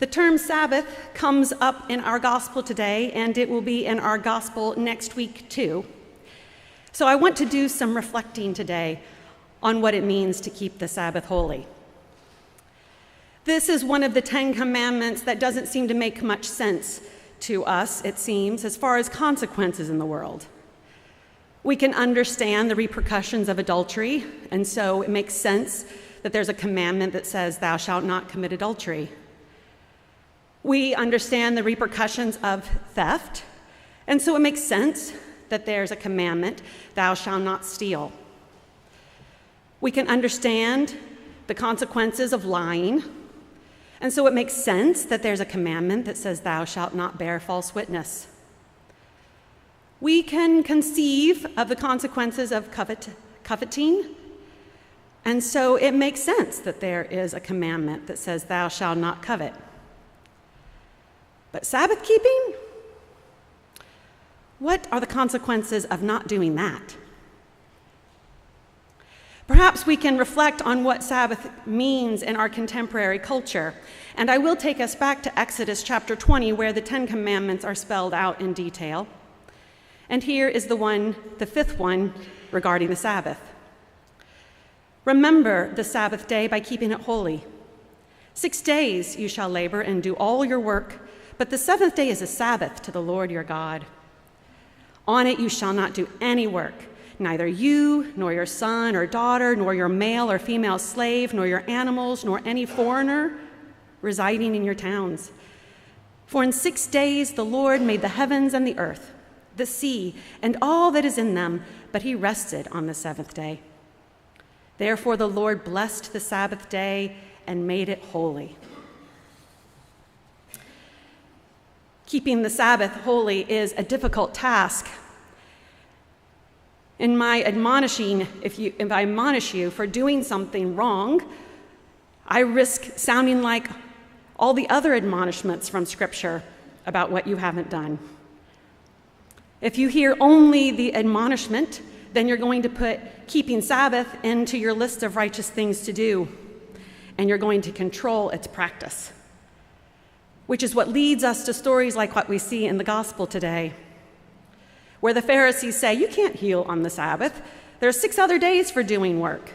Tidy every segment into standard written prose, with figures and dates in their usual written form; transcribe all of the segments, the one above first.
The term Sabbath comes up in our gospel today, and it will be in our gospel next week too. So I want to do some reflecting today on what it means to keep the Sabbath holy. This is one of the 10 Commandments that doesn't seem to make much sense to us, it seems, as far as consequences in the world. We can understand the repercussions of adultery, and so it makes sense that there's a commandment that says, "Thou shalt not commit adultery." We understand the repercussions of theft, and so it makes sense that there's a commandment, "Thou shalt not steal." We can understand the consequences of lying, and so it makes sense that there's a commandment that says, "Thou shalt not bear false witness." We can conceive of the consequences of coveting, and so it makes sense that there is a commandment that says, "Thou shalt not covet." But Sabbath keeping? What are the consequences of not doing that? Perhaps we can reflect on what Sabbath means in our contemporary culture, and I will take us back to Exodus chapter 20, where the 10 Commandments are spelled out in detail. And here is the fifth one regarding the Sabbath. Remember the Sabbath day by keeping it holy. 6 days you shall labor and do all your work, but the seventh day is a Sabbath to the Lord your God. On it you shall not do any work, neither you, nor your son or daughter, nor your male or female slave, nor your animals, nor any foreigner residing in your towns. For in 6 days the Lord made the heavens and the earth, the sea, and all that is in them, but he rested on the seventh day. Therefore the Lord blessed the Sabbath day and made it holy. Keeping the Sabbath holy is a difficult task. In my admonishing, if I admonish you for doing something wrong, I risk sounding like all the other admonishments from Scripture about what you haven't done. If you hear only the admonishment, then you're going to put keeping Sabbath into your list of righteous things to do, and you're going to control its practice, which is what leads us to stories like what we see in the gospel today, where the Pharisees say, "You can't heal on the Sabbath. There are 6 other days for doing work."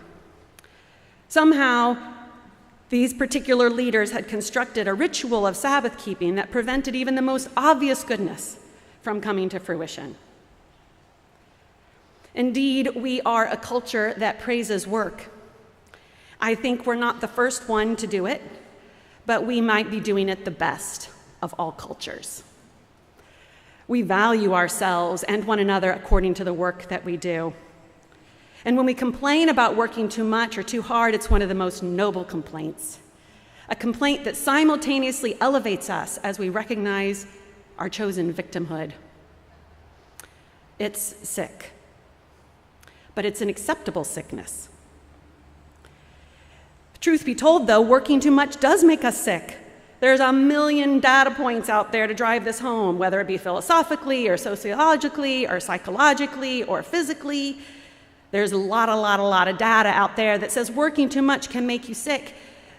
Somehow, these particular leaders had constructed a ritual of Sabbath keeping that prevented even the most obvious goodness from coming to fruition. Indeed, we are a culture that praises work. I think we're not the first one to do it, but we might be doing it the best of all cultures. We value ourselves and one another according to the work that we do. And when we complain about working too much or too hard, it's one of the most noble complaints. A complaint that simultaneously elevates us as we recognize our chosen victimhood. It's sick, but it's an acceptable sickness. Truth be told, though, working too much does make us sick. There's a million data points out there to drive this home, whether it be philosophically or sociologically or psychologically or physically. There's a lot of data out there that says working too much can make you sick.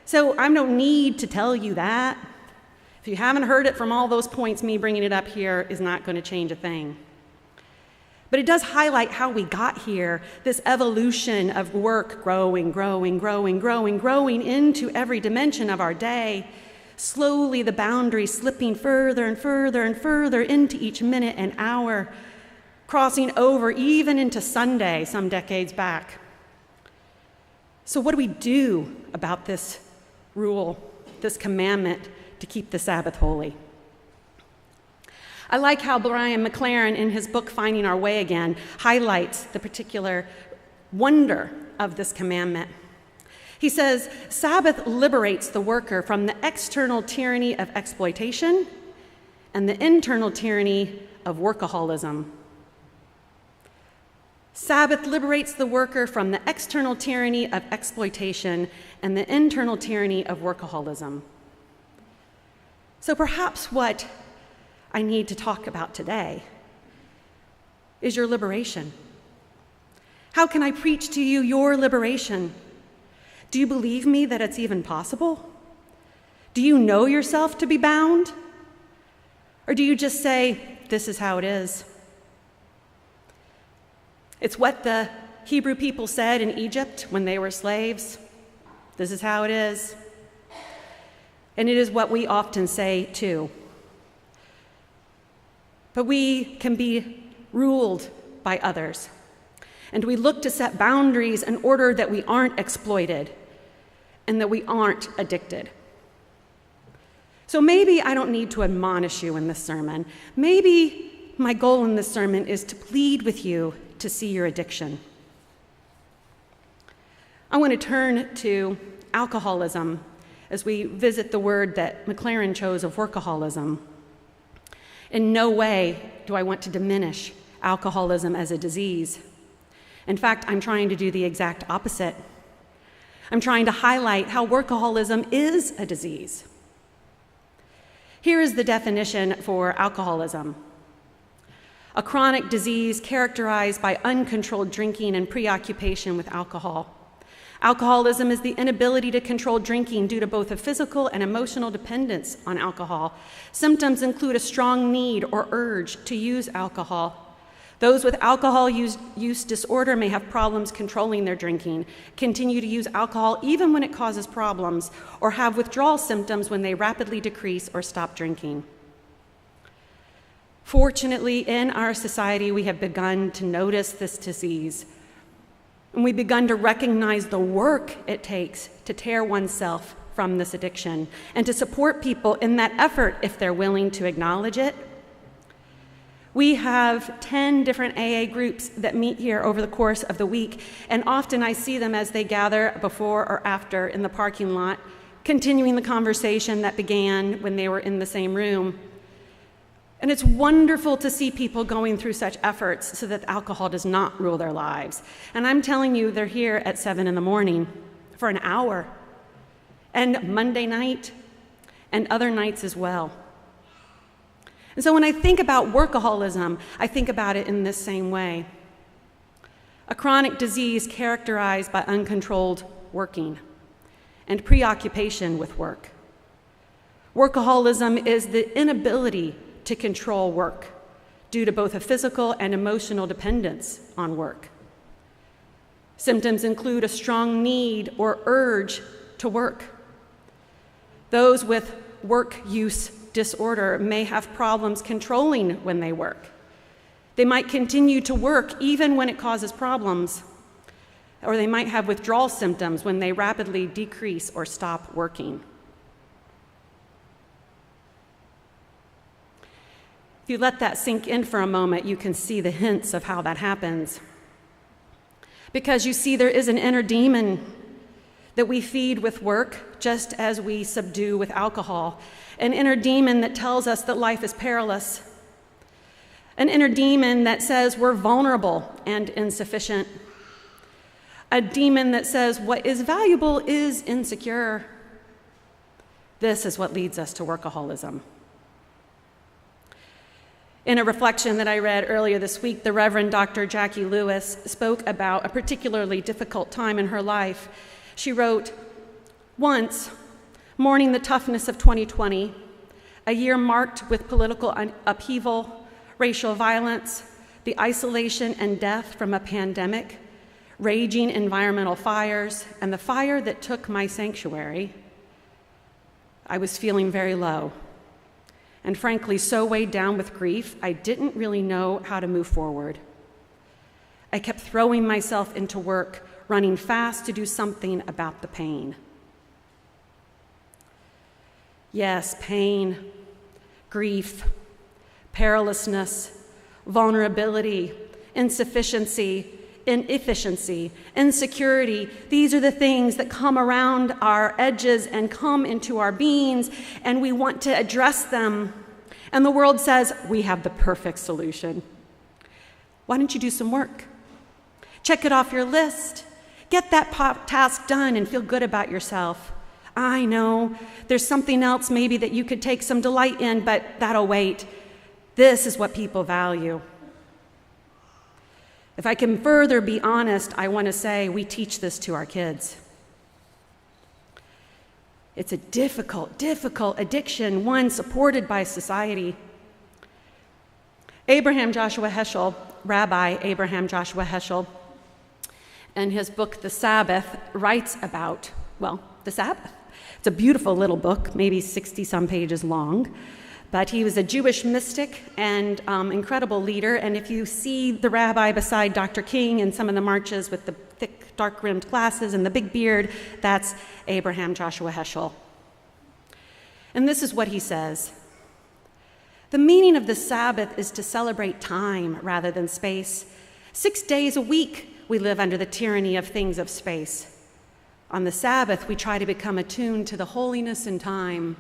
So I don't need to tell you that. If you haven't heard it from all those points, me bringing it up here is not going to change a thing. But it does highlight how we got here, this evolution of work growing into every dimension of our day. Slowly the boundaries slipping further and further into each minute and hour, crossing over even into Sunday some decades back. So what do we do about this rule, this commandment to keep the Sabbath holy? I like how Brian McLaren, in his book, Finding Our Way Again, highlights the particular wonder of this commandment. He says, Sabbath liberates the worker from the external tyranny of exploitation and the internal tyranny of workaholism. Sabbath liberates the worker from the external tyranny of exploitation and the internal tyranny of workaholism. So perhaps what I need to talk about today is your liberation. How can I preach to you your liberation? Do you believe me that it's even possible? Do you know yourself to be bound? Or do you just say, this is how it is? It's what the Hebrew people said in Egypt when they were slaves. This is how it is. And it is what we often say too. But we can be ruled by others. And we look to set boundaries in order that we aren't exploited and that we aren't addicted. So maybe I don't need to admonish you in this sermon. Maybe my goal in this sermon is to plead with you to see your addiction. I want to turn to alcoholism as we visit the word that McLaren chose of workaholism. In no way do I want to diminish alcoholism as a disease. In fact, I'm trying to do the exact opposite. I'm trying to highlight how workaholism is a disease. Here is the definition for alcoholism: a chronic disease characterized by uncontrolled drinking and preoccupation with alcohol. Alcoholism is the inability to control drinking due to both a physical and emotional dependence on alcohol. Symptoms include a strong need or urge to use alcohol. Those with alcohol use disorder may have problems controlling their drinking, continue to use alcohol even when it causes problems, or have withdrawal symptoms when they rapidly decrease or stop drinking. Fortunately, in our society, we have begun to notice this disease, and we've begun to recognize the work it takes to tear oneself from this addiction and to support people in that effort if they're willing to acknowledge it. We have 10 different AA groups that meet here over the course of the week, and often I see them as they gather before or after in the parking lot, continuing the conversation that began when they were in the same room. And it's wonderful to see people going through such efforts so that alcohol does not rule their lives. And I'm telling you, they're here at 7 a.m. for an hour, and Monday night, and other nights as well. And so when I think about workaholism, I think about it in this same way: a chronic disease characterized by uncontrolled working and preoccupation with work. Workaholism is the inability to control work due to both a physical and emotional dependence on work. Symptoms include a strong need or urge to work. Those with work use disorder may have problems controlling when they work. They might continue to work even when it causes problems, or they might have withdrawal symptoms when they rapidly decrease or stop working. If you let that sink in for a moment, you can see the hints of how that happens. Because you see, there is an inner demon that we feed with work, just as we subdue with alcohol. An inner demon that tells us that life is perilous. An inner demon that says we're vulnerable and insufficient. A demon that says what is valuable is insecure. This is what leads us to workaholism. In a reflection that I read earlier this week, the Reverend Dr. Jackie Lewis spoke about a particularly difficult time in her life. She wrote, "Once, mourning the toughness of 2020, a year marked with political upheaval, racial violence, the isolation and death from a pandemic, raging environmental fires, and the fire that took my sanctuary, I was feeling very low. And frankly, so weighed down with grief, I didn't really know how to move forward. I kept throwing myself into work, running fast to do something about the pain." Yes, pain, grief, perilousness, vulnerability, insufficiency, inefficiency, insecurity. These are the things that come around our edges and come into our beings, and we want to address them. And the world says, we have the perfect solution. Why don't you do some work? Check it off your list. Get that task done and feel good about yourself. I know there's something else maybe that you could take some delight in, but that'll wait. This is what people value. If I can further be honest, I want to say we teach this to our kids. It's a difficult addiction, one supported by society. Rabbi Abraham Joshua Heschel, in his book, The Sabbath, writes about, the Sabbath. It's a beautiful little book, maybe 60-some pages long, but he was a Jewish mystic and incredible leader, and if you see the rabbi beside Dr. King in some of the marches with the thick, dark-rimmed glasses and the big beard, that's Abraham Joshua Heschel. And this is what he says. The meaning of the Sabbath is to celebrate time rather than space. 6 days a week, we live under the tyranny of things of space. On the Sabbath, we try to become attuned to the holiness in time.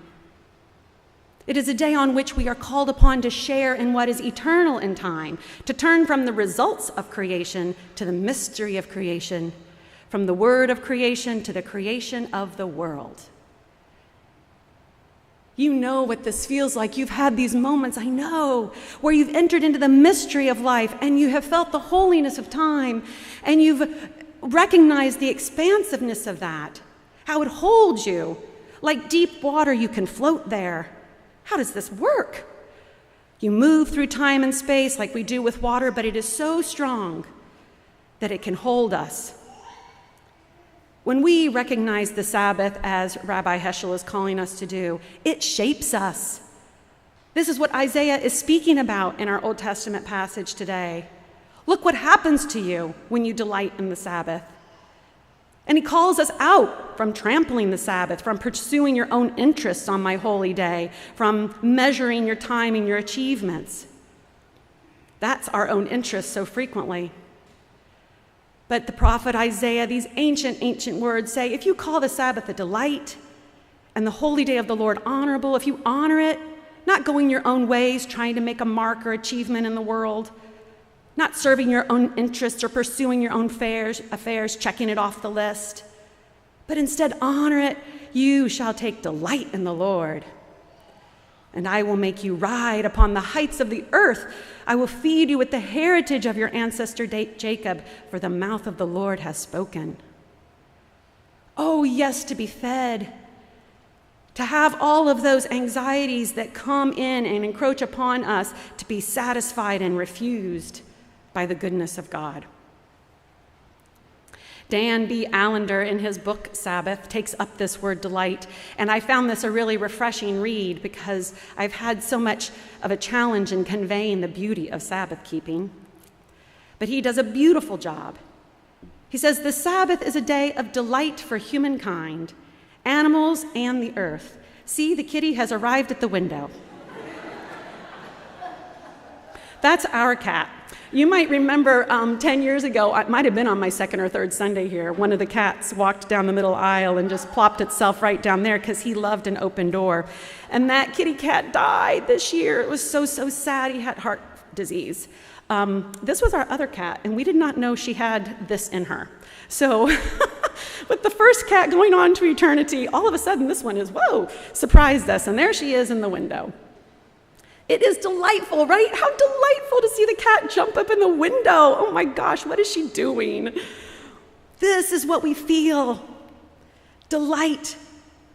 It is a day on which we are called upon to share in what is eternal in time, to turn from the results of creation to the mystery of creation, from the word of creation to the creation of the world. You know what this feels like. You've had these moments, I know, where you've entered into the mystery of life and you have felt the holiness of time and you've recognized the expansiveness of that, how it holds you. Like deep water, you can float there. How does this work? You move through time and space like we do with water, but it is so strong that it can hold us. When we recognize the Sabbath, as Rabbi Heschel is calling us to do, it shapes us. This is what Isaiah is speaking about in our Old Testament passage today. Look what happens to you when you delight in the Sabbath. And he calls us out from trampling the Sabbath, from pursuing your own interests on my holy day, from measuring your time and your achievements. That's our own interests so frequently. But the prophet Isaiah, these ancient words say, if you call the Sabbath a delight and the holy day of the Lord honorable, if you honor it, not going your own ways, trying to make a mark or achievement in the world, not serving your own interests or pursuing your own affairs, checking it off the list, but instead honor it, you shall take delight in the Lord. And I will make you ride upon the heights of the earth. I will feed you with the heritage of your ancestor Jacob, for the mouth of the Lord has spoken. Oh, yes, to be fed, to have all of those anxieties that come in and encroach upon us, to be satisfied and refused by the goodness of God. Dan B. Allender, in his book Sabbath, takes up this word delight, and I found this a really refreshing read because I've had so much of a challenge in conveying the beauty of Sabbath keeping. But he does a beautiful job. He says, the Sabbath is a day of delight for humankind, animals, and the earth. See, the kitty has arrived at the window. That's our cat. You might remember 10 years ago, it might have been on my second or third Sunday here, one of the cats walked down the middle aisle and just plopped itself right down there because he loved an open door. And that kitty cat died this year. It was so sad. He had heart disease. This was our other cat, and we did not know she had this in her. So with the first cat going on to eternity, all of a sudden this one is, surprised us. And there she is in the window. It is delightful, right? How delightful to see the cat jump up in the window. Oh my gosh, what is she doing? This is what we feel. Delight.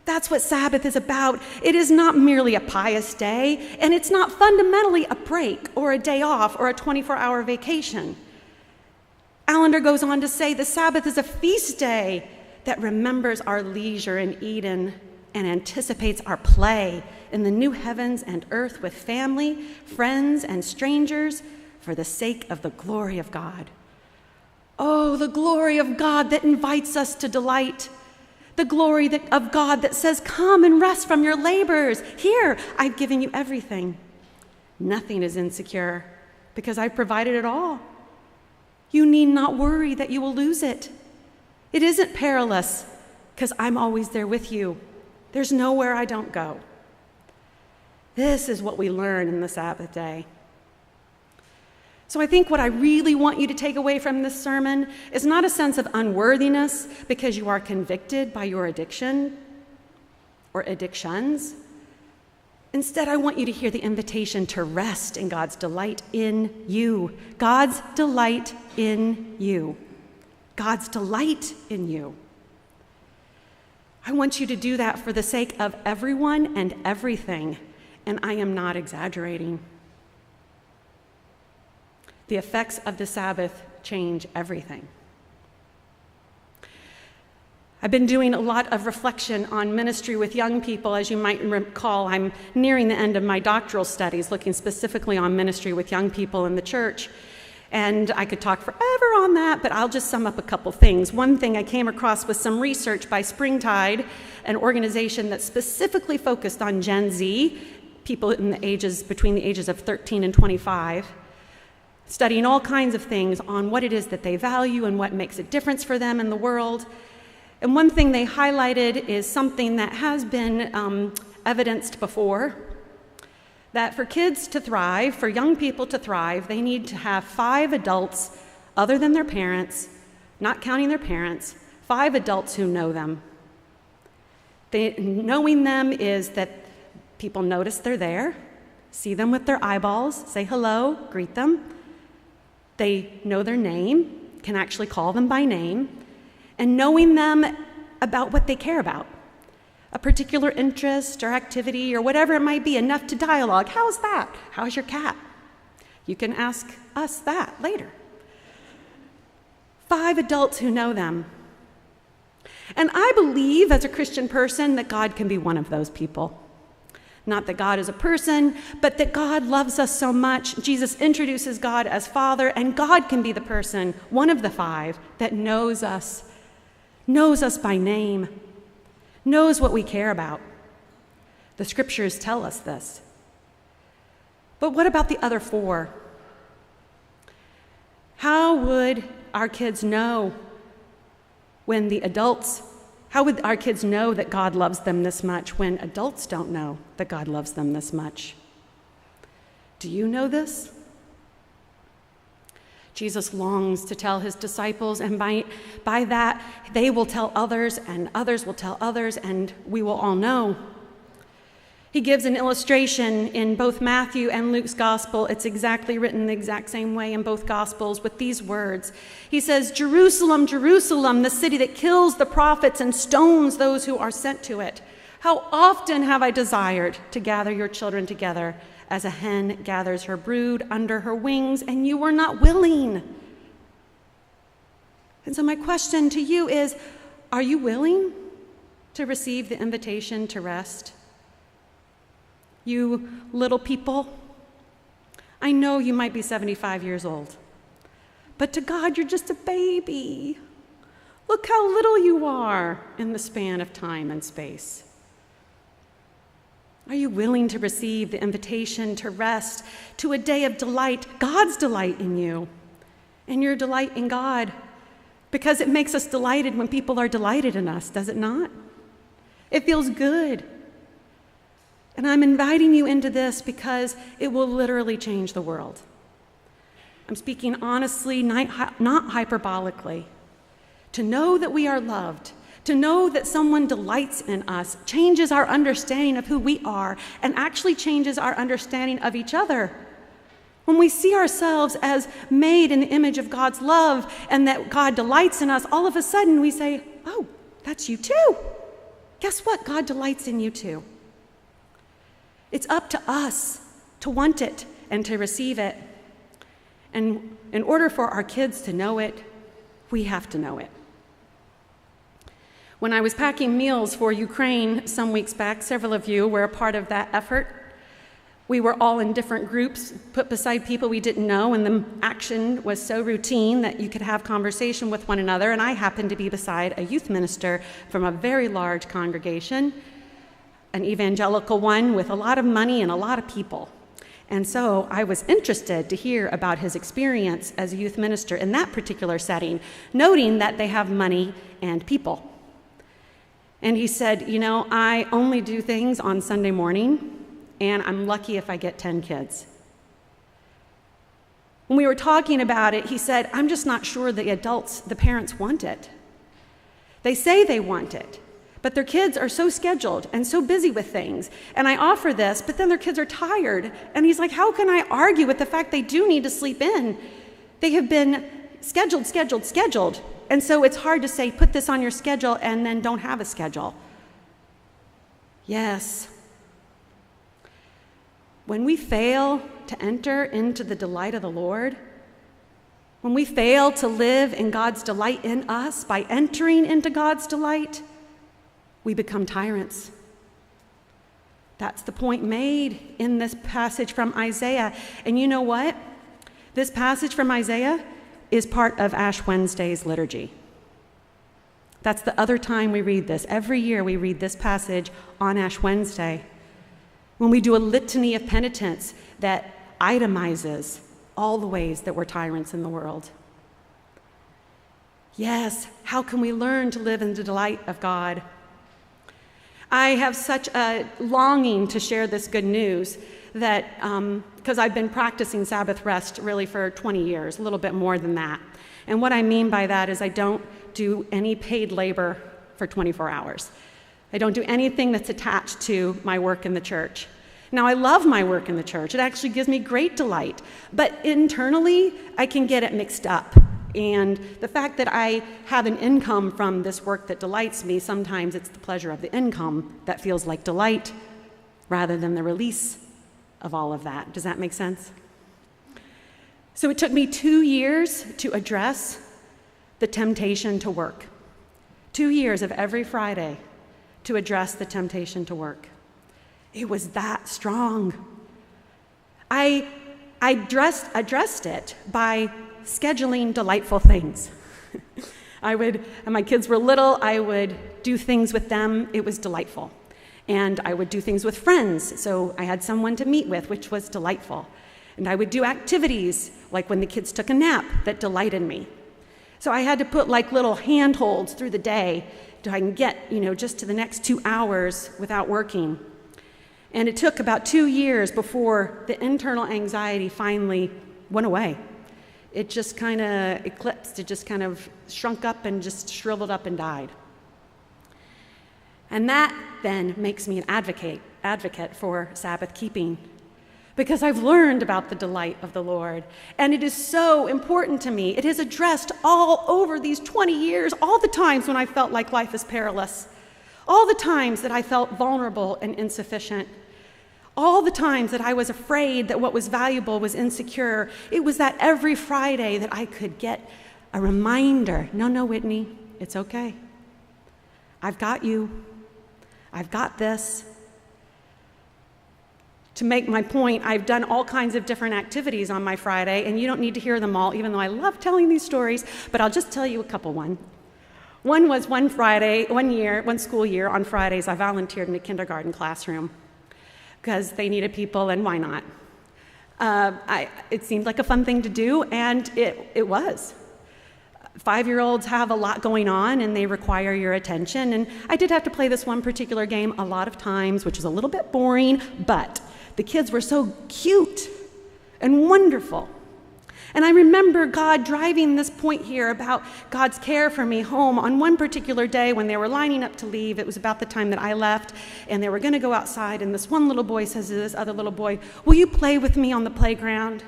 That's what Sabbath is about. It is not merely a pious day, and it's not fundamentally a break or a day off or a 24-hour vacation. Allender goes on to say the Sabbath is a feast day that remembers our leisure in Eden and anticipates our play in the new heavens and earth with family, friends, and strangers for the sake of the glory of God. Oh, the glory of God that invites us to delight. The glory of God that says, come and rest from your labors. Here, I've given you everything. Nothing is insecure because I've provided it all. You need not worry that you will lose it. It isn't perilous because I'm always there with you. There's nowhere I don't go. This is what we learn in the Sabbath day. So I think what I really want you to take away from this sermon is not a sense of unworthiness because you are convicted by your addiction or addictions. Instead, I want you to hear the invitation to rest in God's delight in you. God's delight in you. God's delight in you. I want you to do that for the sake of everyone and everything, and I am not exaggerating. The effects of the Sabbath change everything. I've been doing a lot of reflection on ministry with young people. As you might recall, I'm nearing the end of my doctoral studies, looking specifically on ministry with young people in the church. And I could talk forever on that, but I'll just sum up a couple things. One thing I came across was some research by Springtide, an organization that's specifically focused on Gen Z, people in the ages between the ages of 13 and 25, studying all kinds of things on what it is that they value and what makes a difference for them in the world. And one thing they highlighted is something that has been evidenced before, that for kids to thrive, for young people to thrive, they need to have 5 adults other than their parents, not counting their parents, 5 adults who know them. Knowing them is that people notice they're there, see them with their eyeballs, say hello, greet them. They know their name, can actually call them by name, and knowing them about what they care about, a particular interest or activity or whatever it might be, enough to dialogue. How's that? How's your cat? You can ask us that later. 5 adults who know them. And I believe as a Christian person that God can be one of those people. Not that God is a person, but that God loves us so much. Jesus introduces God as Father, and God can be the person, one of the 5, that knows us by name, knows what we care about. The scriptures tell us this. But what about the other 4? How would our kids know how would our kids know that God loves them this much when adults don't know that God loves them this much? Do you know this? Jesus longs to tell his disciples, and by that, they will tell others, and others will tell others, and we will all know. He gives an illustration in both Matthew and Luke's gospel. It's exactly written the exact same way in both gospels with these words. He says, "Jerusalem, Jerusalem, the city that kills the prophets and stones those who are sent to it. How often have I desired to gather your children together as a hen gathers her brood under her wings, and you were not willing." And so my question to you is, are you willing to receive the invitation to rest? You little people, I know you might be 75 years old, but to God, you're just a baby. Look how little you are in the span of time and space. Are you willing to receive the invitation to rest, to a day of delight, God's delight in you, and your delight in God? Because it makes us delighted when people are delighted in us, does it not? It feels good. And I'm inviting you into this because it will literally change the world. I'm speaking honestly, not hyperbolically. To know that we are loved, to know that someone delights in us, changes our understanding of who we are and actually changes our understanding of each other. When we see ourselves as made in the image of God's love and that God delights in us, all of a sudden we say, "Oh, that's you too. Guess what? God delights in you too." It's up to us to want it and to receive it. And in order for our kids to know it, we have to know it. When I was packing meals for Ukraine some weeks back, several of you were a part of that effort. We were all in different groups, put beside people we didn't know, and the action was so routine that you could have conversation with one another, and I happened to be beside a youth minister from a very large congregation, an evangelical one with a lot of money and a lot of people. And so I was interested to hear about his experience as a youth minister in that particular setting, noting that they have money and people. And he said, I only do things on Sunday morning, and I'm lucky if I get 10 kids. When we were talking about it, he said, I'm just not sure the parents want it. They say they want it, but their kids are so scheduled and so busy with things. And I offer this, but then their kids are tired. And he's like, how can I argue with the fact they do need to sleep in? They have been scheduled. And so it's hard to say, put this on your schedule and then don't have a schedule. Yes. When we fail to enter into the delight of the Lord, when we fail to live in God's delight in us by entering into God's delight, we become tyrants. That's the point made in this passage from Isaiah. And you know what? This passage from Isaiah is part of Ash Wednesday's liturgy. That's the other time we read this. Every year we read this passage on Ash Wednesday, when we do a litany of penitence that itemizes all the ways that we're tyrants in the world. Yes, how can we learn to live in the delight of God? I have such a longing to share this good news that, because I've been practicing Sabbath rest really for 20 years, a little bit more than that. And what I mean by that is I don't do any paid labor for 24 hours. I don't do anything that's attached to my work in the church. Now, I love my work in the church. It actually gives me great delight. But internally, I can get it mixed up. And the fact that I have an income from this work that delights me, sometimes it's the pleasure of the income that feels like delight rather than the release of all of that. Does that make sense? So it took me 2 years to address the temptation to work. 2 years of every Friday to address the temptation to work. It was that strong. I addressed it by scheduling delightful things. And my kids were little, I would do things with them. It was delightful. And I would do things with friends, so I had someone to meet with, which was delightful. And I would do activities, like when the kids took a nap, that delighted me. So I had to put like little handholds through the day so I can get, just to the next 2 hours without working. And it took about 2 years before the internal anxiety finally went away. It just kind of eclipsed. It just kind of shrunk up and just shriveled up and died. And that then makes me an advocate for Sabbath keeping, because I've learned about the delight of the Lord. And it is so important to me. It has addressed all over these 20 years, all the times when I felt like life is perilous, all the times that I felt vulnerable and insufficient, all the times that I was afraid that what was valuable was insecure. It was that every Friday that I could get a reminder, no, Whitney, it's okay. I've got you. I've got this. To make my point, I've done all kinds of different activities on my Friday, and you don't need to hear them all, even though I love telling these stories, but I'll just tell you a couple. One was one school year, on Fridays, I volunteered in a kindergarten classroom because they needed people, and why not? It seemed like a fun thing to do, and it was. 5-year-olds have a lot going on, and they require your attention, and I did have to play this one particular game a lot of times, which is a little bit boring, but the kids were so cute and wonderful. And I remember God driving this point here about God's care for me home on one particular day when they were lining up to leave. It was about the time that I left, and they were going to go outside, and this one little boy says to this other little boy, "Will you play with me on the playground?"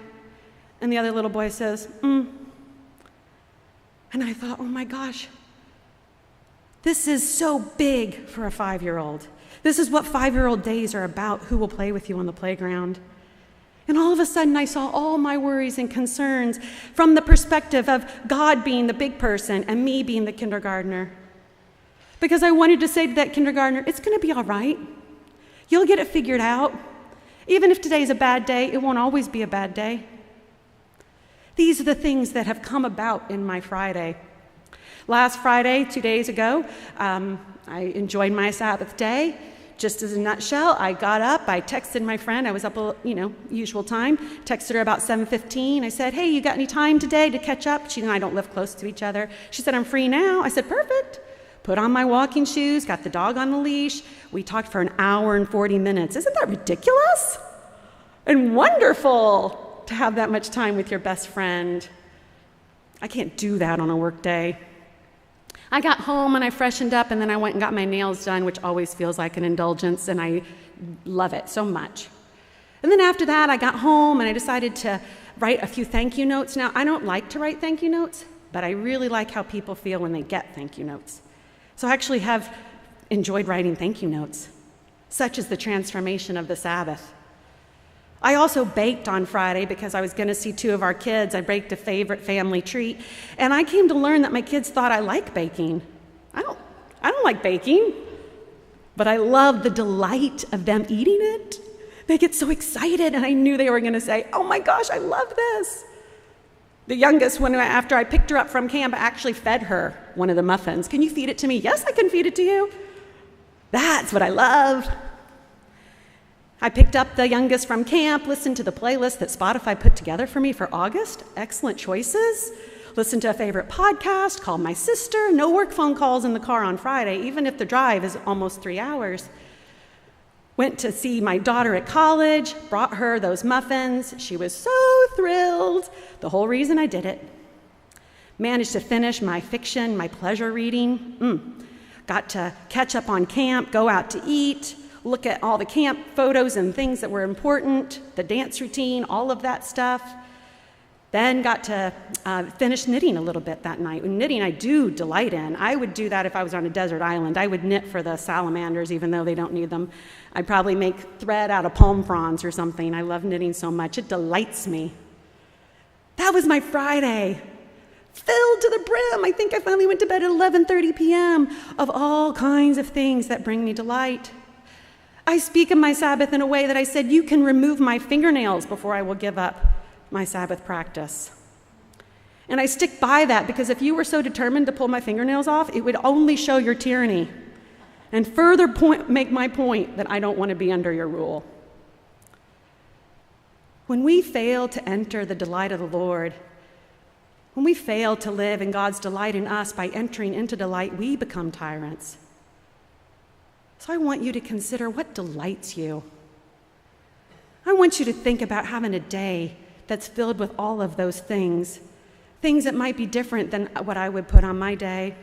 And the other little boy says, And I thought, oh my gosh, this is so big for a 5-year-old. This is what 5-year-old days are about, who will play with you on the playground. And all of a sudden, I saw all my worries and concerns from the perspective of God being the big person and me being the kindergartner. Because I wanted to say to that kindergartner, it's going to be all right. You'll get it figured out. Even if today's a bad day, it won't always be a bad day. These are the things that have come about in my Friday. Last Friday, 2 days ago, I enjoyed my Sabbath day. Just as a nutshell, I got up, I texted my friend, I was up, usual time, texted her about 7:15. I said, hey, you got any time today to catch up? She and I don't live close to each other. She said, I'm free now. I said, perfect. Put on my walking shoes, got the dog on the leash. We talked for an hour and 40 minutes. Isn't that ridiculous? And wonderful to have that much time with your best friend. I can't do that on a work day. I got home and I freshened up, and then I went and got my nails done, which always feels like an indulgence, and I love it so much. And then after that, I got home and I decided to write a few thank you notes. Now, I don't like to write thank you notes, but I really like how people feel when they get thank you notes. So I actually have enjoyed writing thank you notes. Such is the transformation of the Sabbath. I also baked on Friday because I was going to see 2 of our kids. I baked a favorite family treat, and I came to learn that my kids thought I like baking. I don't like baking, but I love the delight of them eating it. They get so excited, and I knew they were going to say, "Oh my gosh, I love this." The youngest, after I picked her up from camp, I actually fed her one of the muffins. "Can you feed it to me?" "Yes, I can feed it to you." That's what I love. I picked up the youngest from camp, listened to the playlist that Spotify put together for me for August. Excellent choices. Listened to a favorite podcast, called my sister. No work phone calls in the car on Friday, even if the drive is almost 3 hours. Went to see my daughter at college, brought her those muffins. She was so thrilled. The whole reason I did it. Managed to finish my fiction, my pleasure reading. Got to catch up on camp, go out to eat, look at all the camp photos and things that were important, the dance routine, all of that stuff. Then got to finish knitting a little bit that night. Knitting I do delight in. I would do that if I was on a desert island. I would knit for the salamanders, even though they don't need them. I'd probably make thread out of palm fronds or something. I love knitting so much. It delights me. That was my Friday. Filled to the brim. I think I finally went to bed at 11:30 p.m. of all kinds of things that bring me delight. I speak of my Sabbath in a way that I said, you can remove my fingernails before I will give up my Sabbath practice. And I stick by that because if you were so determined to pull my fingernails off, it would only show your tyranny and further make my point that I don't want to be under your rule. When we fail to enter the delight of the Lord, when we fail to live in God's delight in us by entering into delight, we become tyrants. So I want you to consider what delights you. I want you to think about having a day that's filled with all of those things that might be different than what I would put on my day.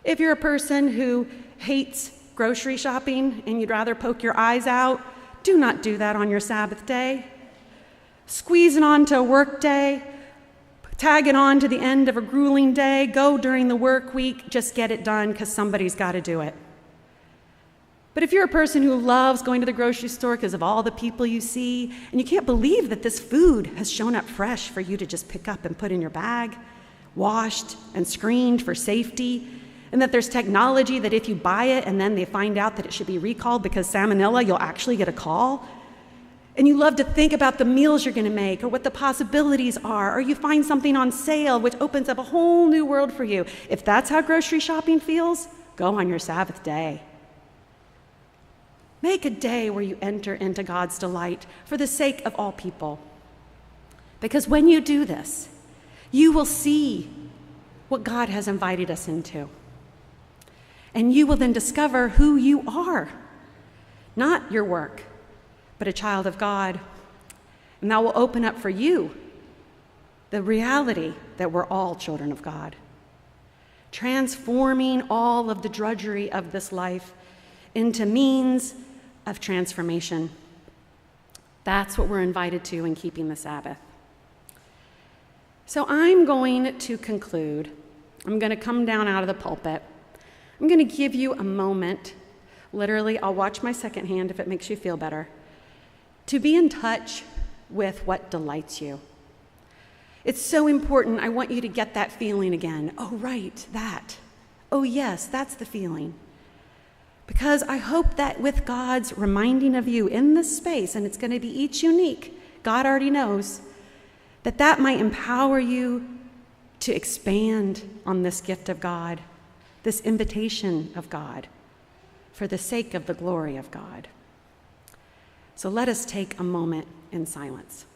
If you're a person who hates grocery shopping and you'd rather poke your eyes out, do not do that on your Sabbath day. Squeeze it onto a work day, tag it on to the end of a grueling day, go during the work week, just get it done because somebody's got to do it. But if you're a person who loves going to the grocery store because of all the people you see, and you can't believe that this food has shown up fresh for you to just pick up and put in your bag, washed and screened for safety, and that there's technology that if you buy it and then they find out that it should be recalled because salmonella, you'll actually get a call, and you love to think about the meals you're going to make or what the possibilities are, or you find something on sale which opens up a whole new world for you. If that's how grocery shopping feels, go on your Sabbath day. Make a day where you enter into God's delight for the sake of all people. Because when you do this, you will see what God has invited us into. And you will then discover who you are. Not your work, but a child of God. And that will open up for you the reality that we're all children of God. Transforming all of the drudgery of this life into means of transformation. That's what we're invited to in keeping the Sabbath. So I'm going to conclude. I'm going to come down out of the pulpit. I'm going to give you a moment. Literally, I'll watch my second hand if it makes you feel better. To be in touch with what delights you. It's so important. I want you to get that feeling again. Oh, right, that. Oh, yes, that's the feeling. Because I hope that with God's reminding of you in this space, and it's going to be each unique, God already knows, that might empower you to expand on this gift of God, this invitation of God, for the sake of the glory of God. So let us take a moment in silence.